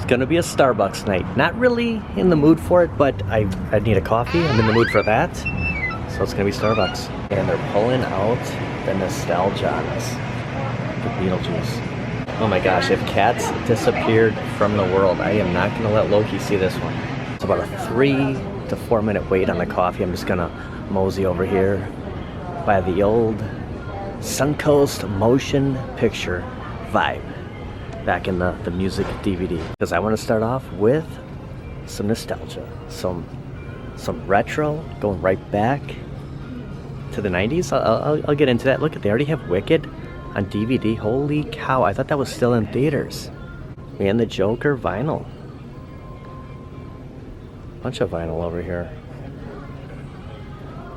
gonna be a Starbucks night. Not really in the mood for it, but I need a coffee. I'm in the mood for that. So it's gonna be Starbucks. And they're pulling out the nostalgia on us. The Beetlejuice. Oh my gosh, if cats disappeared from the world, I am not gonna let Loki see this one. It's about a 3 to 4 minute wait on the coffee. I'm just gonna mosey over here by the old Suncoast motion picture vibe back in the music DVD, because I want to start off with some nostalgia, some retro, going right back to the 90s. I'll get into that. Look, they already have Wicked on DVD. Holy cow, I thought that was still in theaters. And the Joker vinyl. Bunch of vinyl over here.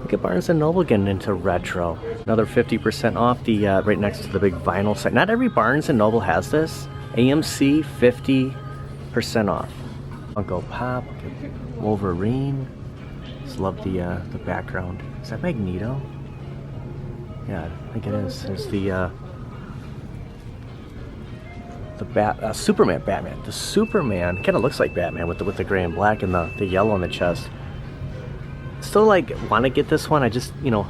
Look at Barnes & Noble getting into retro. Another 50% off the right next to the big vinyl site. Not every Barnes & Noble has this. AMC 50% off. Funko Pop, Wolverine. Just love the background. Is that Magneto? Yeah, I think it is. There's the Superman Batman. The Superman kind of looks like Batman with the gray and black and the yellow on the chest. Still like want to get this one. I just, you know,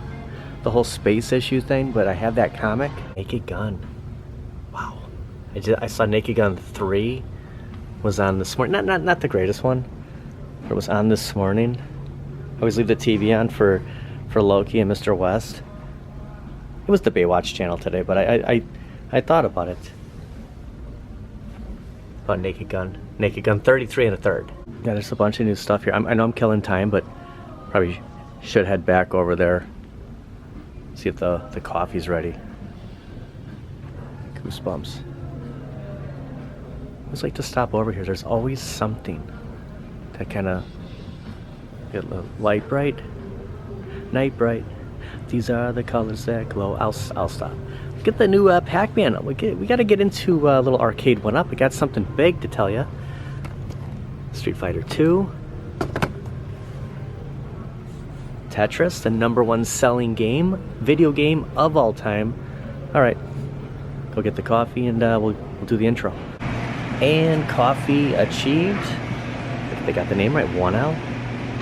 the whole space issue thing, but I have that comic. Naked Gun. Wow. I saw Naked Gun 3 was on this morning. Not the greatest one, but it was on this morning. I always leave the TV on for Loki and Mr. West. It was the Baywatch channel today, but I thought about it. About Naked Gun. Naked Gun 33 and a third. Yeah, there's a bunch of new stuff here. I know I'm killing time, but probably should head back over there. See if the coffee's ready. Goosebumps. I always like to stop over here. There's always something to kind of get a light bright, night bright. These are the colors that glow. I'll stop. Look at the new Pac-Man. We got to get into a little Arcade1up. We got something big to tell you. Street Fighter 2. Tetris, the #1 selling video game of all time. All right, go get the coffee and we'll do the intro. And coffee achieved. They got the name right, 1L.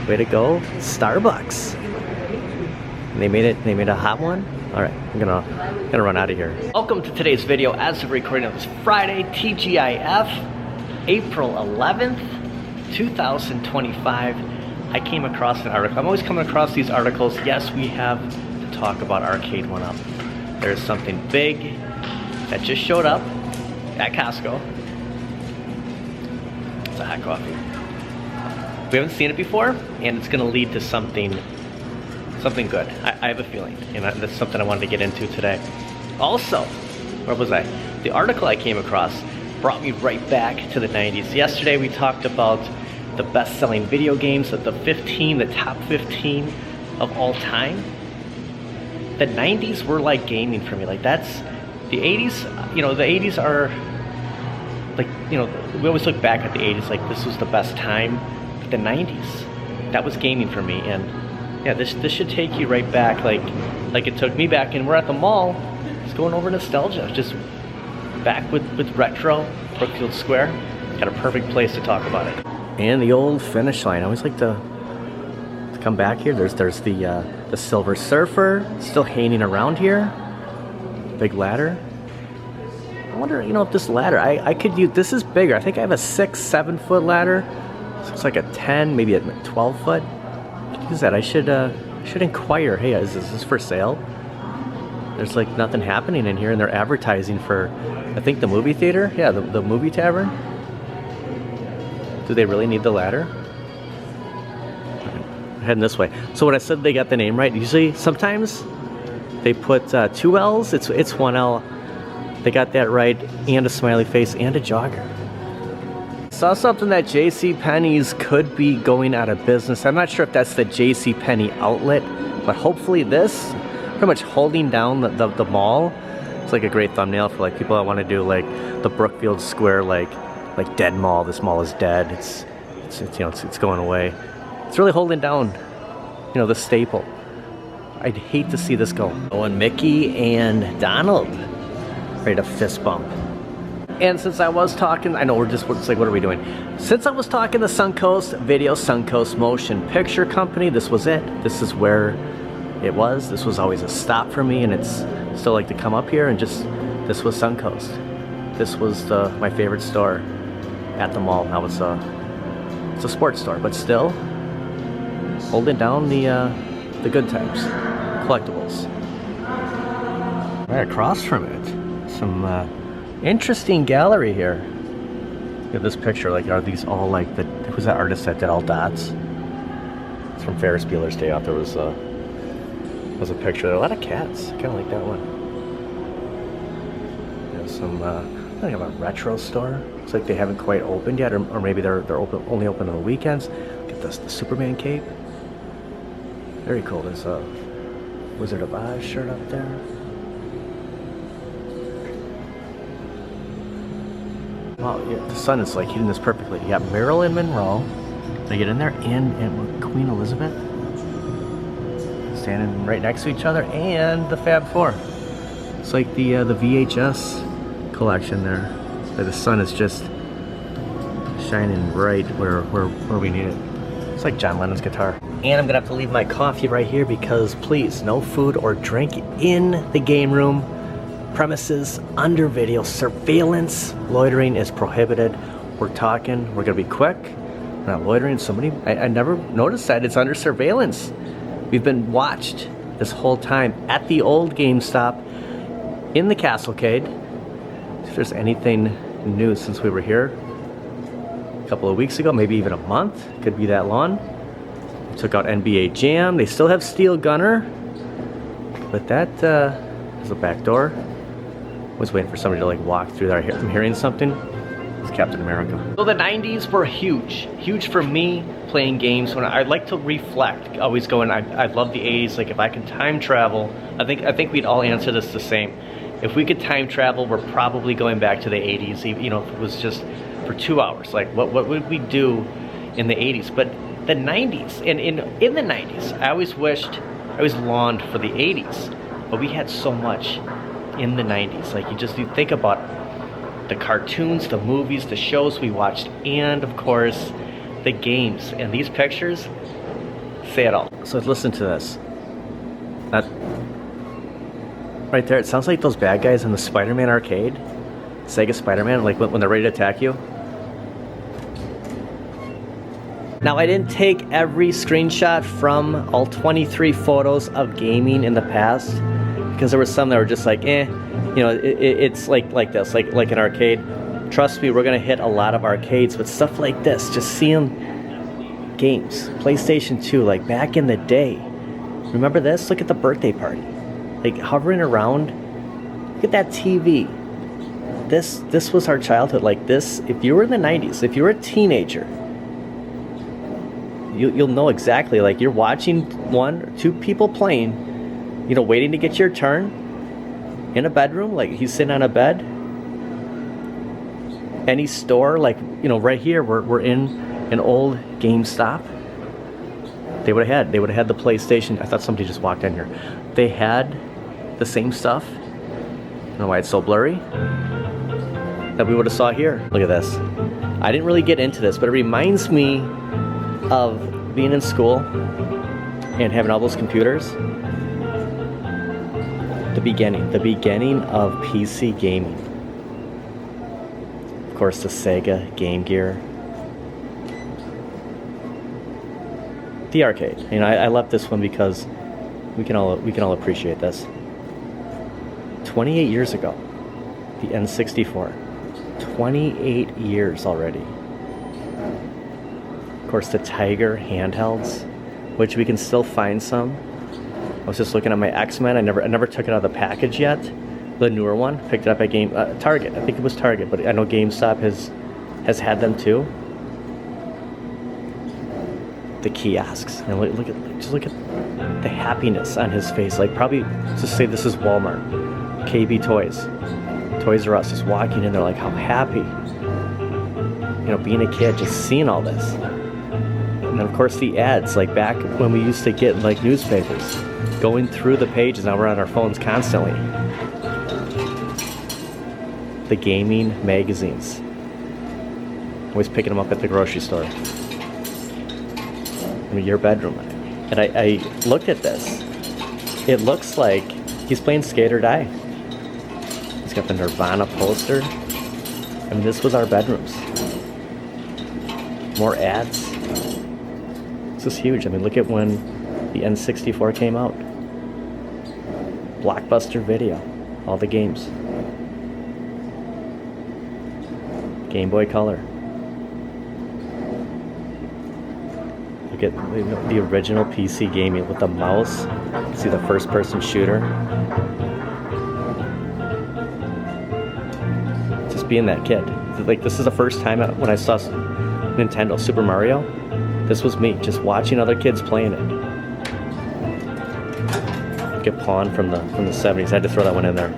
Way to go, Starbucks. And they made a hot one. All right, I'm gonna run out of here. Welcome to today's video. As of recording of this Friday, TGIF, April 11th, 2025. I came across an article. I'm always coming across these articles. Yes, we have to talk about Arcade1up. There's something big that just showed up at Costco. It's a hot coffee. We haven't seen it before, and it's going to lead to something good. I have a feeling, and that's something I wanted to get into today. Also, where was I? The article I came across brought me right back to the 90s. Yesterday we talked about the best-selling video games, the top 15 of all time. The 90s were like gaming for me. Like that's the 80s. You know, the 80s are like, you know, we always look back at the 80s like this was the best time. But the 90s, that was gaming for me. And yeah, this should take you right back, like it took me back. And we're at the mall, just going over nostalgia, just back with retro Brookfield Square. Got a perfect place to talk about it. And the old finish line. I always like to come back here. There's the Silver Surfer still hanging around here. Big ladder. I wonder, you know, if this ladder, I could use, this is bigger. I think I have a 6-7 foot ladder. This looks like a 10, maybe a 12 foot. I could use that. I should inquire. Hey, is this for sale? There's like nothing happening in here, and they're advertising for, I think, the movie theater. Yeah, the movie tavern. Do they really need the ladder? Heading this way. So when I said they got the name right, usually sometimes they put 2 L's. It's 1 L. They got that right, and a smiley face and a jogger. Saw something that JCPenney's could be going out of business. I'm not sure if that's the JCPenney outlet, but hopefully this, pretty much holding down the mall. It's like a great thumbnail for like people that want to do like the Brookfield Square like dead mall. This mall is dead. It's you know, it's going away. It's really holding down, you know, the staple. I'd hate to see this go. Oh, and Mickey and Donald ready to fist bump. And since I was talking, I know it's like, what are we doing? Since I was talking to Suncoast Video, Suncoast Motion Picture Company, this was it. This is where it was. This was always a stop for me, and it's still like to come up here and just, this was Suncoast. This was my favorite store at the mall. Now it's a sports store, but still holding down the good times, collectibles. Right across from it, some interesting gallery here. Look at this picture. Like, are these all like who's that artist that did all dots? It's from Ferris Bueller's Day Off. There was a picture. There are a lot of cats. I kind of like that one. There's some. I think of a retro store. Looks like they haven't quite opened yet, or maybe they're only open on the weekends. Look at this, the Superman cape. Very cool. There's a Wizard of Oz shirt up there. Wow, yeah, the sun is like hitting this perfectly. You got Marilyn Monroe. They get in there, and Queen Elizabeth standing right next to each other, and the Fab Four. It's like the VHS collection there. The sun is just shining right where we need it. It's like John Lennon's guitar. And I'm gonna have to leave my coffee right here because please, no food or drink in the game room premises under video surveillance. Loitering is prohibited. We're talking, we're gonna be quick. We're not loitering. I never noticed that it's under surveillance. We've been watched this whole time at the old GameStop in the Castlecade. If there's anything new since we were here a couple of weeks ago, maybe even a month, could be that long. We took out NBA Jam. They still have Steel Gunner, but that is a back door. I was waiting for somebody to like walk through there. I'm hearing something. It's Captain America. So the 90s were huge for me playing games. When I like to reflect, always going, I love the 80s. Like if I can time travel, I think we'd all answer this the same. If we could time travel, we're probably going back to the 80s. You know, if it was just for 2 hours, like what would we do in the 80s? But the 90s, and in the 90s, I always longed for the 80s, but we had so much in the 90s. Like you think about the cartoons, the movies, the shows we watched, and of course the games. And these pictures say it all. So listen to this. That right there, it sounds like those bad guys in the Spider-Man arcade, Sega Spider-Man, like when they're ready to attack you. Now, I didn't take every screenshot from all 23 photos of gaming in the past, because there were some that were just like, you know, it's like this, like an arcade. Trust me, we're gonna hit a lot of arcades, but stuff like this, just seeing games, PlayStation 2, like back in the day. Remember this? Look at the birthday party. Like hovering around, look at that TV. This was our childhood. Like this, if you were in the 90s, if you were a teenager, you'll know exactly, like you're watching one or two people playing, you know, waiting to get your turn in a bedroom, like he's sitting on a bed. Any store, like, you know, right here, we're in an old GameStop. They would have had the PlayStation. I thought somebody just walked in here. They had the same stuff. I don't know why it's so blurry. That we would have saw here. Look at this. I didn't really get into this, but it reminds me of being in school and having all those computers. The beginning of PC gaming. Of course, the Sega Game Gear. The arcade. You know, I left this one because we can all appreciate this. 28 years ago, the N64. 28 years already. Of course, the Tiger handhelds, which we can still find some. I was just looking at my X-Men. I never took it out of the package yet. The newer one, picked it up at Target. I think it was Target, but I know GameStop has had them too. The kiosks, and look at the happiness on his face. Like probably just say this is Walmart, KB Toys R Us, just walking in there like how happy. You know, being a kid, just seeing all this. And of course the ads, like back when we used to get like newspapers, going through the pages. Now we're on our phones constantly. the gaming magazines. Always picking them up at the grocery store. I mean, your bedroom. And I looked at this. It looks like he's playing Skate or Die. He's got the Nirvana poster. I mean, this was our bedrooms. More ads. This is huge. I mean, look at when the N64 came out. Blockbuster Video. All the games. Game Boy Color. Look at the original PC gaming with the mouse. See the first person shooter. Just being that kid. Like, this is the first time when I saw Nintendo Super Mario. This was me, just watching other kids playing it. Get Pawn from the 70s. I had to throw that one in there.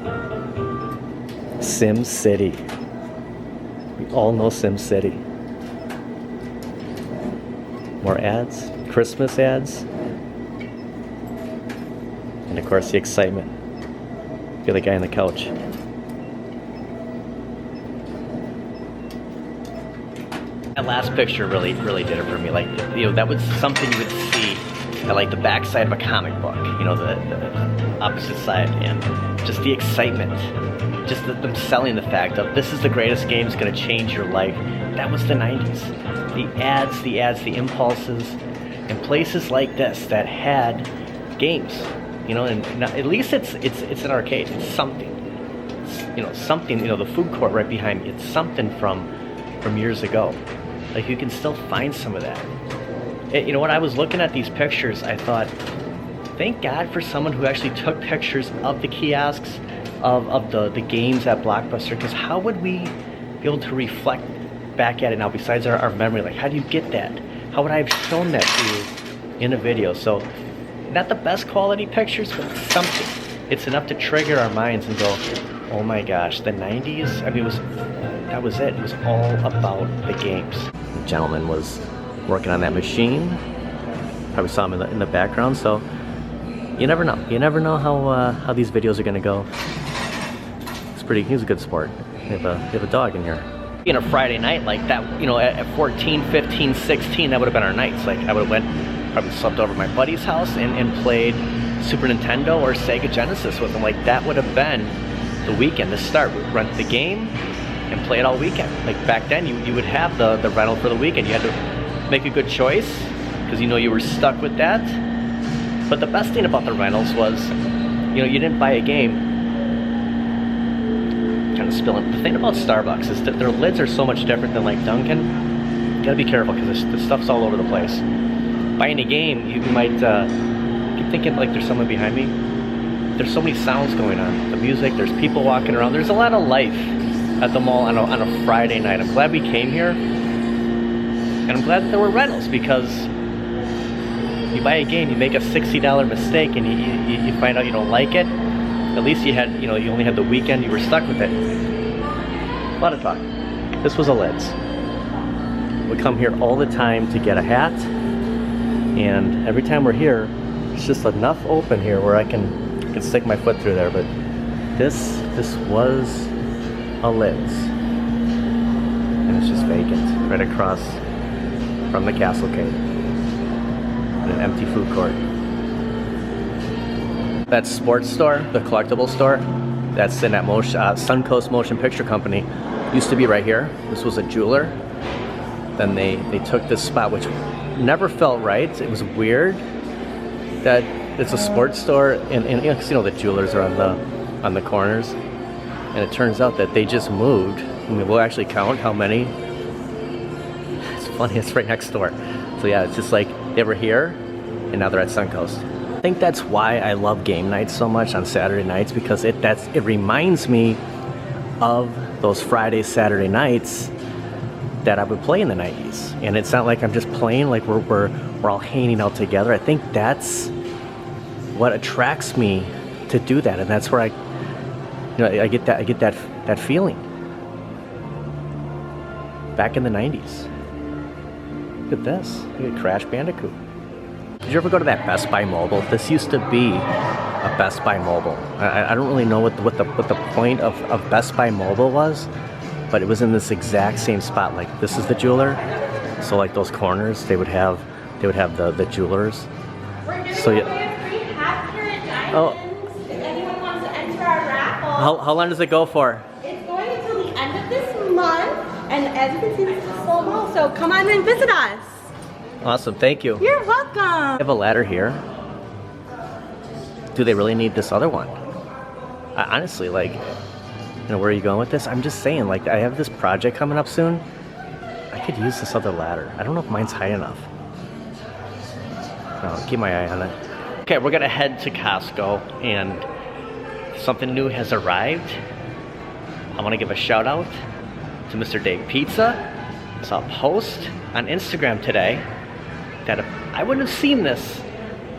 Sim City. We all know Sim City. More ads, Christmas ads, and of course the excitement. Feel the guy on the couch. That last picture really did it for me. Like, you know, that was something you would see at like the backside of a comic book. You know, the opposite side, and just the excitement, just them selling the fact of this is the greatest game, it's going to change your life. That was the 90s. The ads, the impulses, and places like this that had games, you know, and at least it's an arcade. It's something, something. You know, the food court right behind me. It's something from years ago. Like, you can still find some of that. You know, when I was looking at these pictures, I thought, thank God for someone who actually took pictures of the kiosks, of the games at Blockbuster, because how would we be able to reflect back at it now besides our memory? Like, how do you get that? How would I have shown that to you in a video? So, not the best quality pictures, but it's something. It's enough to trigger our minds and go, oh my gosh, the 90s, I mean, that was it. It was all about the games. The gentleman was working on that machine. Probably saw him in the background, so you never know. You never know how these videos are gonna go. He's a good sport. You have a dog in here. In a Friday night like that, you know, at 14, 15, 16, that would have been our nights. Like, I would have probably slept over at my buddy's house and played Super Nintendo or Sega Genesis with him. Like, that would have been the weekend, the start. We'd rent the game and play it all weekend. Like, back then, you would have the rental for the weekend. You had to make a good choice because you know you were stuck with that. But the best thing about the rentals was, you know, you didn't buy a game. Kind of spilling. The thing about Starbucks is that their lids are so much different than like Dunkin'. You gotta be careful because the stuff's all over the place. Buying a game, you might keep thinking like there's someone behind me. There's so many sounds going on. The music, there's people walking around. There's a lot of life at the mall on a Friday night. I'm glad we came here, and I'm glad that there were rentals, because you buy a game, you make a $60 mistake, and you find out you don't like it. At least you had, you know, you only had the weekend, you were stuck with it. A lot of talk. This was a Lids. We come here all the time to get a hat, and every time we're here, it's just enough open here where I can stick my foot through there. But this was a Lids, and it's just vacant right across from the Castlecade, in an empty food court. That sports store, the collectible store, that's in that Suncoast Motion Picture Company, used to be right here. This was a jeweler. Then they took this spot, which never felt right. It was weird that it's a sports store, and you know the jewelers are on the corners, and it turns out that they just moved. I mean, we'll actually count how many. It's funny, it's right next door. So yeah, it's just like they were here, and now they're at Suncoast. I think that's why I love game nights so much on Saturday nights, because it reminds me of those Friday, Saturday nights that I would play in the 90s. And it's not like I'm just playing, like we're all hanging out together. I think that's what attracts me to do that, and that's where I get that feeling. Back in the 90s. Look at this. Look at Crash Bandicoot. Did you ever go to that Best Buy Mobile? This used to be a Best Buy Mobile. I don't really know what the point of Best Buy Mobile was, but it was in this exact same spot. Like this is the jeweler, so like those corners they would have the jewelers. So yeah. Oh. If anyone wants to enter our raffle. How long does it go for? It's going until the end of this month, and as you can see, this is sold out. So come on and visit us. Awesome, thank you. You're welcome. I have a ladder here. Do they really need this other one? Honestly, like, where are you going with this? I'm just saying, like, I have this project coming up soon. I could use this other ladder. I don't know if mine's high enough. No, keep my eye on it. Okay, we're gonna head to Costco, and something new has arrived. I wanna give a shout out to Mr. Dave Pizza. I saw a post on Instagram today that if I wouldn't have seen this,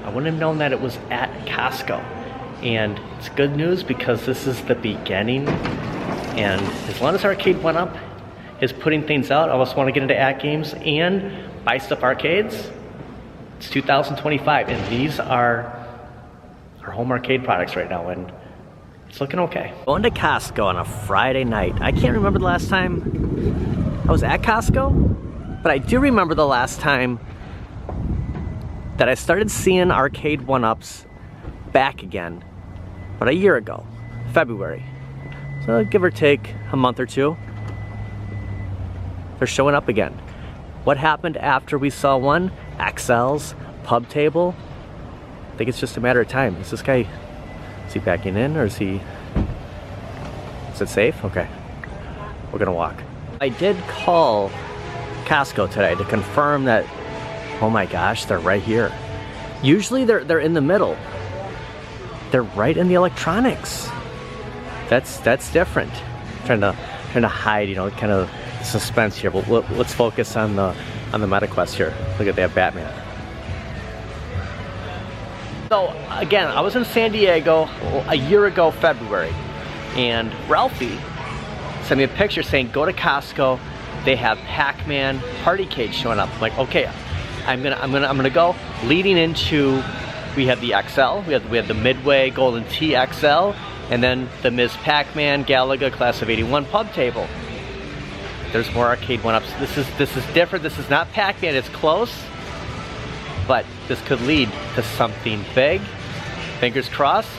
I wouldn't have known that it was at Costco. And it's good news because this is the beginning. And as long as Arcade1up is putting things out, I also want to get into at-games and buy stuff arcades. It's 2025, and these are our home arcade products right now, and it's looking okay. Going to Costco on a Friday night. I can't remember the last time I was at Costco, but I do remember the last time that I started seeing Arcade1ups back again, but a year ago, February. So give or take a month or two, they're showing up again. What happened after we saw one? XL's, pub table. I think it's just a matter of time. Is this guy, is he backing in or is it safe? Okay, we're gonna walk. I did call Costco today to confirm that, oh my gosh, they're right here. Usually they're in the middle. They're right in the electronics. That's different. Trying to hide, kind of suspense here. But let's focus on the MetaQuest here. Look at that Batman. So again, I was in San Diego a year ago, February, and Ralphie sent me a picture saying go to Costco. They have Pac-Man Partycade showing up. I'm like, okay, I'm gonna go. Leading into, we have the XL, we have the Midway Golden Tee XL, and then the Ms. Pac-Man Galaga Class of '81 pub table. There's more Arcade1ups. This is different. This is not Pac-Man. It's close, but this could lead to something big. Fingers crossed.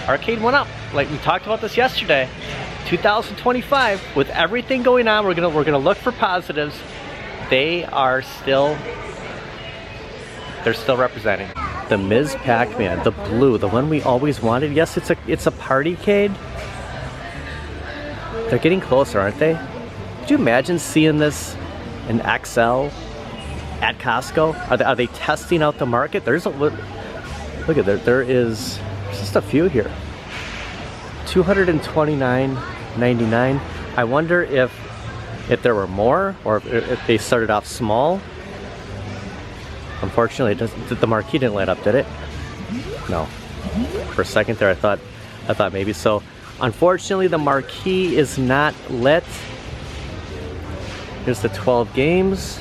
Arcade1up. Like we talked about this yesterday. 2025. With everything going on, we're gonna look for positives. They're still representing. The Ms. Pac-Man, the blue, the one we always wanted. Yes, it's a partycade. They're getting closer, aren't they? Could you imagine seeing this in XL at Costco? Are they testing out the market? There's look at there's just a few here. $229.99. I wonder if there were more, or if they started off small. Unfortunately, the marquee didn't light up, did it? No. For a second there, I thought maybe so. Unfortunately, the marquee is not lit. Here's the 12 games.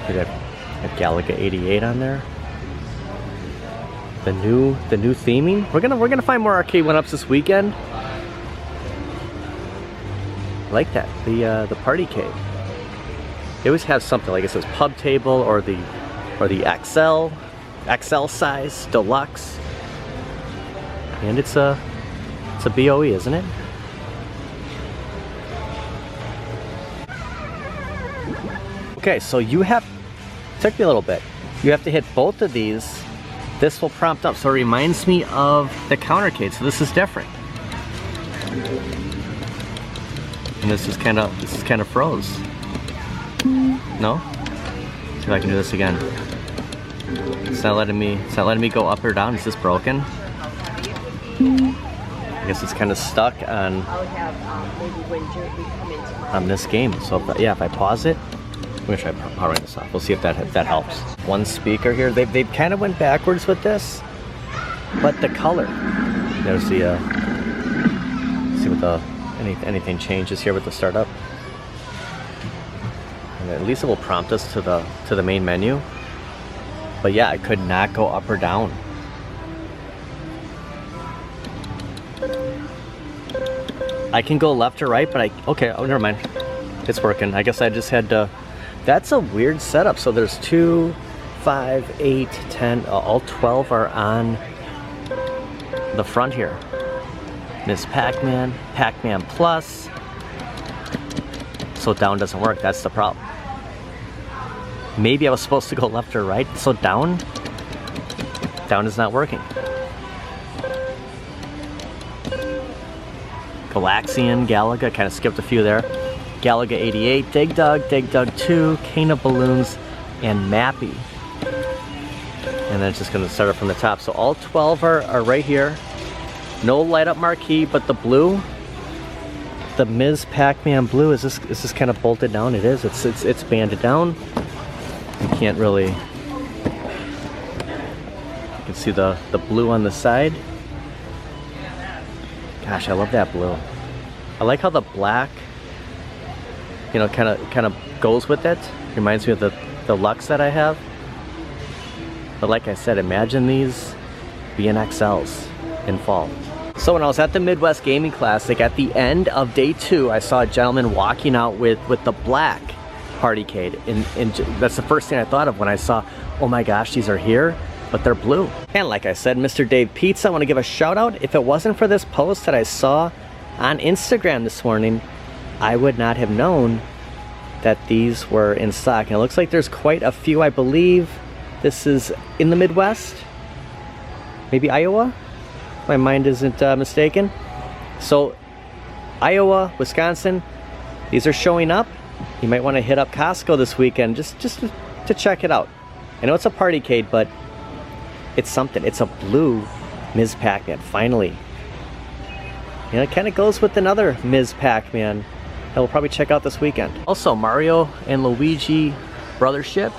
We got Galaga 88 on there. The new theming. We're gonna find more Arcade1ups this weekend. I like that, the partycade. They always have something like it says pub table or the XL size deluxe, and it's a BOE, isn't it? Okay, so you have, took me a little bit. You have to hit both of these. This will prompt up, so it reminds me of the countercade. So this is different. And this is kind of froze. No? See if I can do this again. It's not letting me go up or down. Is this broken? I guess it's kind of stuck on this game. So if I pause it, I'm gonna try powering this off. We'll see if that helps. One speaker here. They kind of went backwards with this, but the color. There's the see what the anything changes here with the startup. And at least it will prompt us to the main menu. But yeah, I could not go up or down. I can go left or right, but okay, oh, never mind. It's working. I guess I just had to, that's a weird setup. So there's 2, 5, 8, 10, all 12 are on the front here. Ms. Pac-Man, Pac-Man Plus. So down doesn't work, that's the problem. Maybe I was supposed to go left or right, so down is not working. Galaxian, Galaga, kind of skipped a few there. Galaga 88, Dig Dug 2, Cane of Balloons, and Mappy. And then it's just gonna start up from the top. So all 12 are right here. No light up marquee, but the blue, the Ms. Pac-Man blue, is this kind of bolted down? It is, it's banded down. You can't really, you can see the blue on the side. Gosh, I love that blue. I like how the black, you know, kind of goes with it. Reminds me of the Lux that I have. But like I said, imagine these being XLs in fall. So when I was at the Midwest Gaming Classic, at the end of day 2, I saw a gentleman walking out with the black Partycade, and that's the first thing I thought of when I saw, oh my gosh, these are here, but they're blue. And like I said, Mr. Dave Pizza, I want to give a shout out. If it wasn't for this post that I saw on Instagram this morning, I would not have known that these were in stock. And it looks like there's quite a few. I believe this is in the Midwest, maybe Iowa, if my mind isn't mistaken. So Iowa, Wisconsin, these are showing up. You might want to hit up Costco this weekend just to check it out. I know it's a Partycade, but it's something. It's a blue Ms. Pac-Man, finally. You know, it kind of goes with another Ms. Pac-Man that we'll probably check out this weekend. Also, Mario and Luigi Brothership,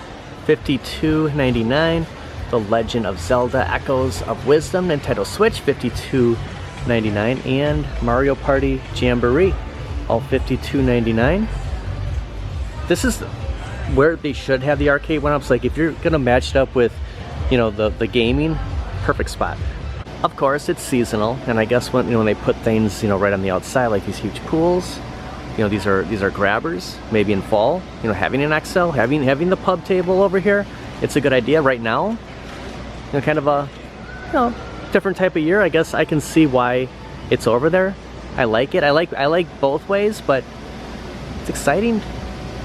$52.99. The Legend of Zelda Echoes of Wisdom, Nintendo Switch, $52.99. And Mario Party Jamboree, all $52.99. This is where they should have the Arcade1ups. Like, if you're gonna match it up with, you know, the gaming, perfect spot. Of course, it's seasonal, and I guess when, you know, when they put things, you know, right on the outside, like these huge pools, you know, these are grabbers. Maybe in fall, you know, having an XL, having the pub table over here, it's a good idea. Right now, you know, kind of a, you know, different type of year. I guess I can see why it's over there. I like it. I like both ways, but it's exciting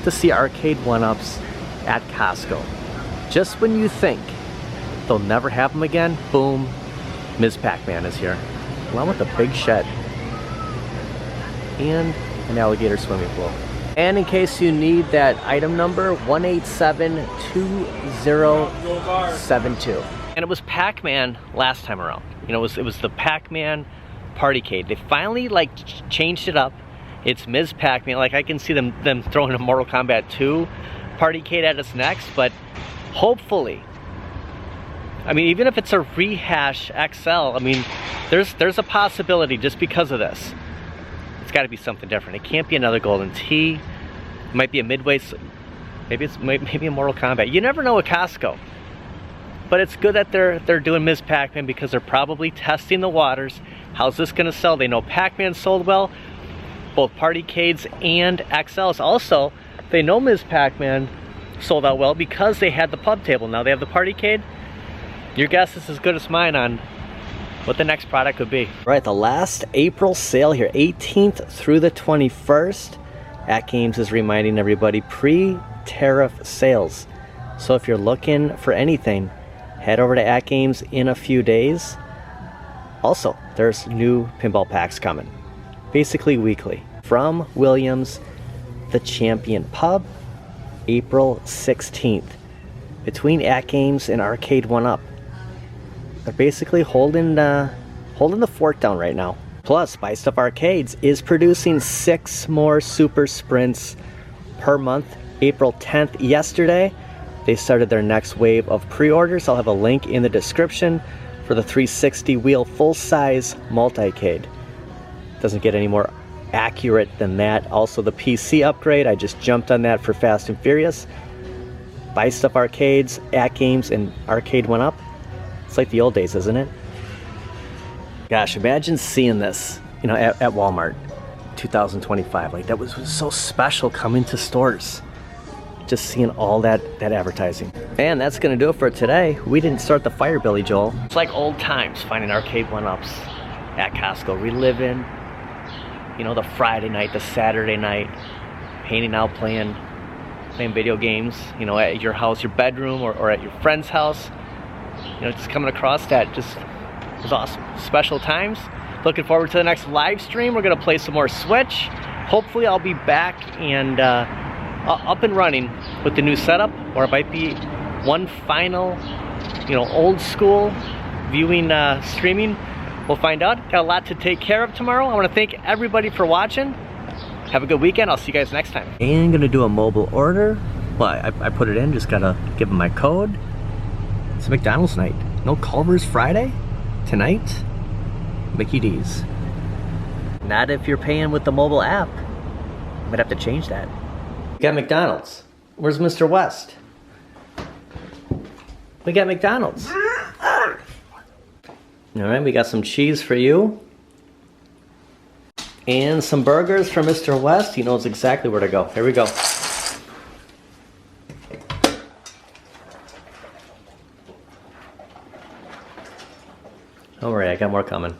to see Arcade1ups at Costco. Just when you think they'll never have them again, boom, Ms. Pac-Man is here, along with a big shed and an alligator swimming pool. And in case you need that item number, 1872072. And it was Pac-Man last time around. You know, it was the Pac-Man Partycade. They finally like changed it up. It's Ms. Pac-Man. Like, I can see them throwing a Mortal Kombat 2 Partycade at us next, but hopefully, I mean, even if it's a rehash XL, I mean, there's a possibility just because of this. It's got to be something different. It can't be another Golden Tee. It might be a Midway. Maybe a Mortal Kombat. You never know with Costco. But it's good that they're doing Ms. Pac-Man because they're probably testing the waters. How's this gonna sell? They know Pac-Man sold well, both Partycades and XLs. Also, they know Ms. Pac-Man sold out well because they had the pub table. Now they have the Partycade. Your guess is as good as mine on what the next product could be. Right, the last April sale here, 18th through the 21st. At Games is reminding everybody, pre-tariff sales. So if you're looking for anything, head over to At Games in a few days. Also, there's new pinball packs coming, basically weekly. From Williams, the Champion Pub, April 16th. Between At Games and Arcade1up. They're basically holding the fort down right now. Plus, Spiced Up Arcades is producing 6 more super sprints per month. April 10th, yesterday, they started their next wave of pre-orders. I'll have a link in the description for the 360 wheel full-size multicade. Doesn't get any more accurate than that. Also the PC upgrade, I just jumped on that for Fast and Furious. Spiced Up Arcades, At Games, and Arcade1up. It's like the old days, isn't it? Gosh, imagine seeing this, you know, at Walmart. 2025. Like that was so special coming to stores. Just seeing all that advertising. And that's gonna do it for today. We didn't start the fire, Billy Joel. It's like old times finding Arcade1ups at Costco. Reliving, you know, the Friday night, the Saturday night, hanging out, playing video games, you know, at your house, your bedroom, or at your friend's house. You know, just coming across that just was awesome. Special times. Looking forward to the next live stream. We're gonna play some more Switch. Hopefully I'll be back and up and running with the new setup, or it might be one final, you know, old school viewing streaming. We'll find out. Got a lot to take care of tomorrow. I want to thank everybody for watching. Have a good weekend. I'll see you guys next time. And gonna do a mobile order. Well, I put it in, just gotta give them my code. It's a McDonald's night. No Culver's Friday? Tonight? Mickey D's. Not if you're paying with the mobile app. Might have to change that. We got McDonald's. Where's Mr. West? We got McDonald's. Alright, we got some cheese for you. And some burgers for Mr. West. He knows exactly where to go. Here we go. Alright, I got more coming.